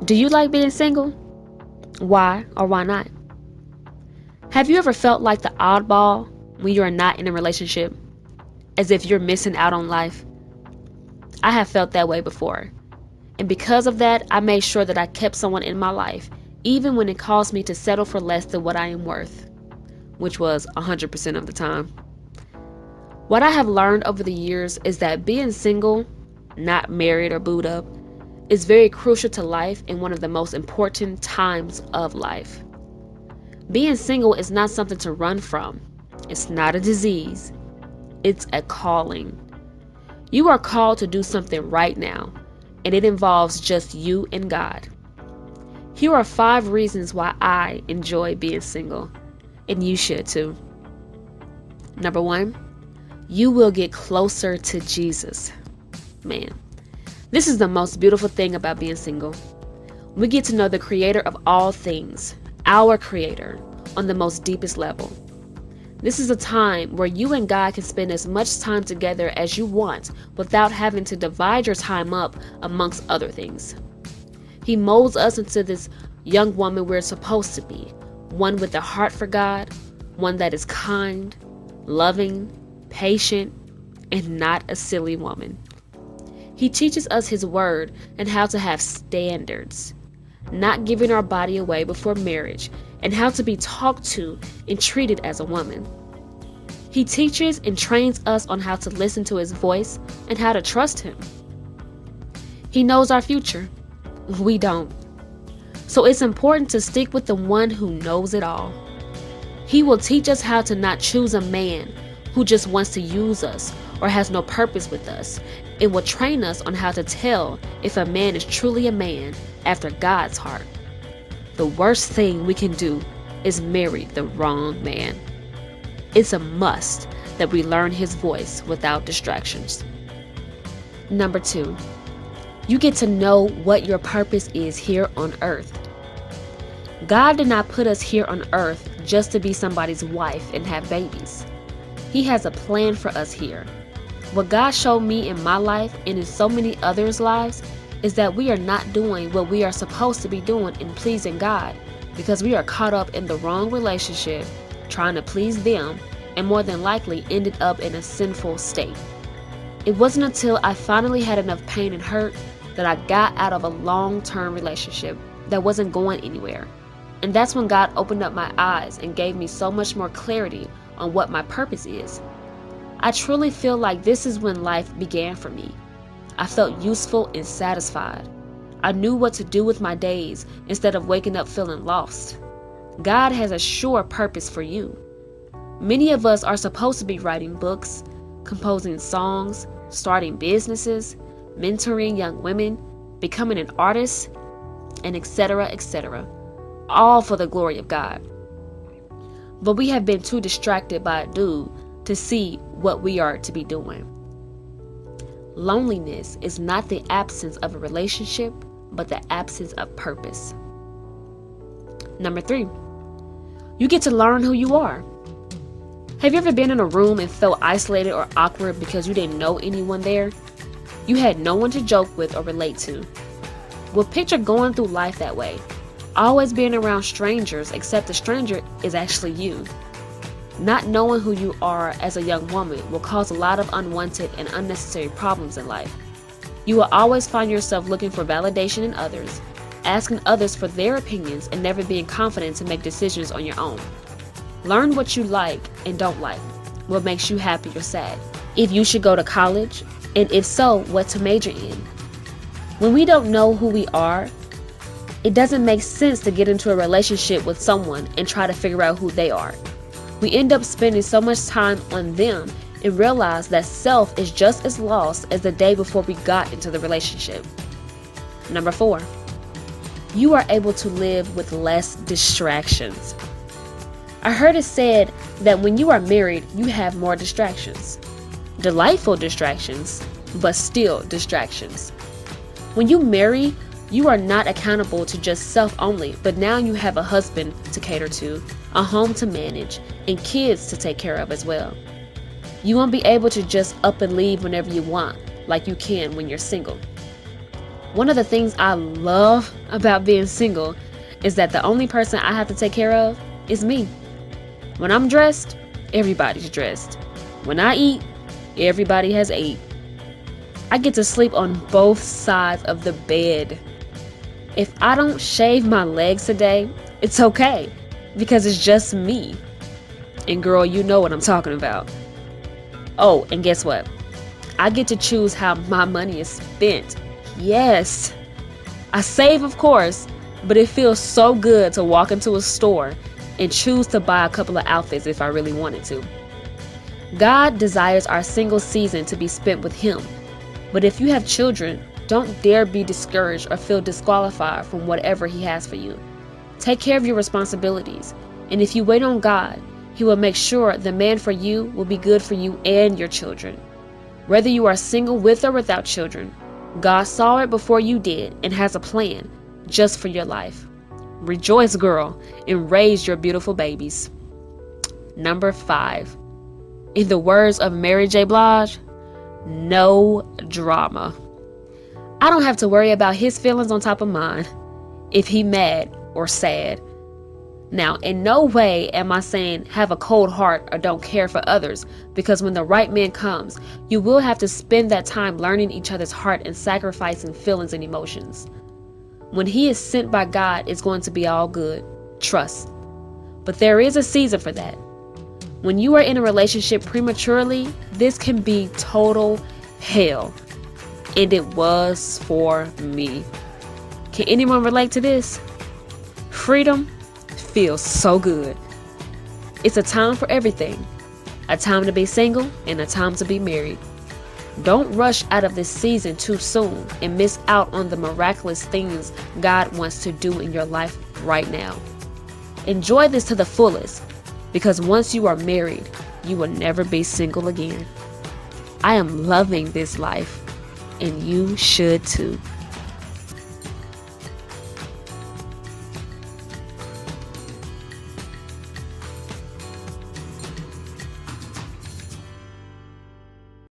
Do you like being single? Why or why not? Have you ever felt like the oddball when you are not in a relationship, as if you're missing out on life? I have felt that way before. And because of that, I made sure that I kept someone in my life, even when it caused me to settle for less than what I am worth, which was 100% of the time. What I have learned over the years is that being single, not married or booed up, is very crucial to life and one of the most important times of life. Being single is not something to run from. It's not a disease. It's a calling. You are called to do something right now, and it involves just you and God. Here are 5 reasons why I enjoy being single, and you should too. Number 1, you will get closer to Jesus. Man, this is the most beautiful thing about being single. We get to know the creator of all things, our creator, on the most deepest level. This is a time where you and God can spend as much time together as you want without having to divide your time up amongst other things. He molds us into this young woman we're supposed to be, one with a heart for God, one that is kind, loving, patient, and not a silly woman. He teaches us His word and how to have standards, not giving our body away before marriage, and how to be talked to and treated as a woman. He teaches and trains us on how to listen to His voice and how to trust Him. He knows our future. We don't. So it's important to stick with the one who knows it all. He will teach us how to not choose a man who just wants to use us or has no purpose with us, and will train us on how to tell if a man is truly a man after God's heart. The worst thing we can do is marry the wrong man. It's a must that we learn His voice without distractions. Number 2, you get to know what your purpose is here on earth. God did not put us here on earth just to be somebody's wife and have babies. He has a plan for us here. What God showed me in my life and in so many others' lives is that we are not doing what we are supposed to be doing in pleasing God because we are caught up in the wrong relationship, trying to please them, and more than likely ended up in a sinful state. It wasn't until I finally had enough pain and hurt that I got out of a long-term relationship that wasn't going anywhere. And that's when God opened up my eyes and gave me so much more clarity on what my purpose is. I truly feel like this is when life began for me. I felt useful and satisfied. I knew what to do with my days instead of waking up feeling lost. God has a sure purpose for you. Many of us are supposed to be writing books, composing songs, starting businesses, mentoring young women, becoming an artist, and etc., etc. All for the glory of God. But we have been too distracted by a dude to see what we are to be doing. Loneliness is not the absence of a relationship, but the absence of purpose. Number 3, you get to learn who you are. Have you ever been in a room and felt isolated or awkward because you didn't know anyone there? You had no one to joke with or relate to. Well, picture going through life that way, always being around strangers, except the stranger is actually you. Not knowing who you are as a young woman will cause a lot of unwanted and unnecessary problems in life. You will always find yourself looking for validation in others, asking others for their opinions, and never being confident to make decisions on your own. Learn what you like and don't like, what makes you happy or sad, if you should go to college, and if so, what to major in. When we don't know who we are, it doesn't make sense to get into a relationship with someone and try to figure out who they are. We end up spending so much time on them and realize that self is just as lost as the day before we got into the relationship. Number 4, you are able to live with less distractions. I heard it said that when you are married, you have more distractions. Delightful distractions, but still distractions. When you marry, you are not accountable to just self only, but now you have a husband to cater to, a home to manage, and kids to take care of as well. You won't be able to just up and leave whenever you want, like you can when you're single. One of the things I love about being single is that the only person I have to take care of is me. When I'm dressed, everybody's dressed. When I eat, everybody has ate. I get to sleep on both sides of the bed. If I don't shave my legs today, it's okay because it's just me. And girl, you know what I'm talking about. Oh, and guess what? I get to choose how my money is spent. Yes. I save, of course, but it feels so good to walk into a store and choose to buy a couple of outfits if I really wanted to. God desires our single season to be spent with Him. But if you have children, don't dare be discouraged or feel disqualified from whatever He has for you. Take care of your responsibilities. And if you wait on God, He will make sure the man for you will be good for you and your children. Whether you are single with or without children, God saw it before you did and has a plan just for your life. Rejoice, girl, and raise your beautiful babies. Number 5. In the words of Mary J. Blige, no drama. I don't have to worry about his feelings on top of mine if he mad or sad. Now, in no way am I saying have a cold heart or don't care for others, because when the right man comes, you will have to spend that time learning each other's heart and sacrificing feelings and emotions. When he is sent by God, it's going to be all good. Trust. But there is a season for that. When you are in a relationship prematurely, this can be total hell. And it was for me. Can anyone relate to this? Freedom feels so good. It's a time for everything. A time to be single and a time to be married. Don't rush out of this season too soon and miss out on the miraculous things God wants to do in your life right now. Enjoy this to the fullest, because once you are married, you will never be single again. I am loving this life, and you should too.